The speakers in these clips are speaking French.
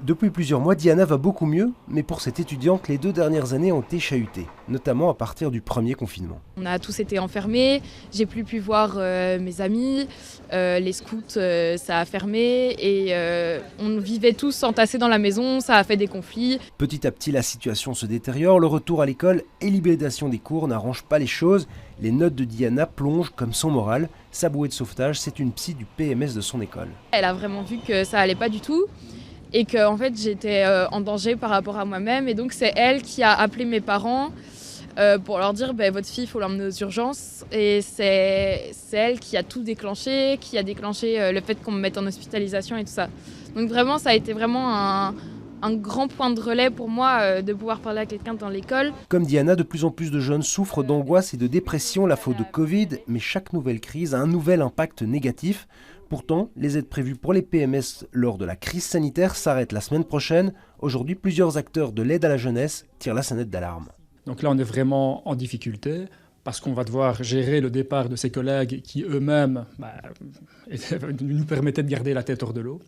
Depuis plusieurs mois, Diana va beaucoup mieux, mais pour cette étudiante, les 2 dernières années ont été chahutées, notamment à partir du premier confinement. On a tous été enfermés, j'ai plus pu voir mes amis, les scouts ça a fermé et on vivait tous entassés dans la maison, ça a fait des conflits. Petit à petit, la situation se détériore, le retour à l'école et l'hybridation des cours n'arrangent pas les choses. Les notes de Diana plongent comme son moral. Sa bouée de sauvetage, c'est une psy du PMS de son école. Elle a vraiment vu que ça allait pas du tout et que en fait, j'étais en danger par rapport à moi-même et donc c'est elle qui a appelé mes parents pour leur dire votre fille, il faut l'emmener aux urgences. Et c'est elle qui a tout déclenché, qui a déclenché le fait qu'on me mette en hospitalisation et tout ça. Donc vraiment, ça a été vraiment un grand point de relais pour moi de pouvoir parler à quelqu'un dans l'école. Comme Diana, de plus en plus de jeunes souffrent d'angoisse et de dépression, la faute de Covid, mais chaque nouvelle crise a un nouvel impact négatif. Pourtant, les aides prévues pour les PMS lors de la crise sanitaire s'arrêtent la semaine prochaine. Aujourd'hui, plusieurs acteurs de l'aide à la jeunesse tirent la sonnette d'alarme. Donc là, on est vraiment en difficulté parce qu'on va devoir gérer le départ de ses collègues qui eux-mêmes nous permettaient de garder la tête hors de l'eau.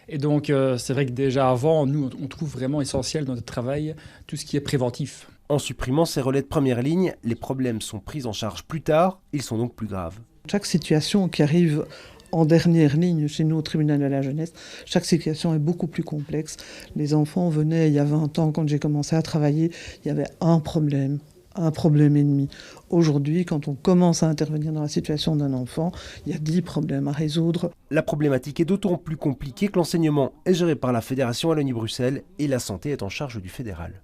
Et donc, c'est vrai que déjà avant, nous, on trouve vraiment essentiel dans notre travail tout ce qui est préventif. En supprimant ces relais de première ligne, les problèmes sont pris en charge plus tard, ils sont donc plus graves. Chaque situation qui arrive en dernière ligne chez nous au tribunal de la jeunesse, chaque situation est beaucoup plus complexe. Les enfants venaient il y a 20 ans, quand j'ai commencé à travailler, il y avait un problème et demi. Aujourd'hui, quand on commence à intervenir dans la situation d'un enfant, il y a 10 problèmes à résoudre. La problématique est d'autant plus compliquée que l'enseignement est géré par la Fédération Wallonie-Bruxelles et la santé est en charge du fédéral.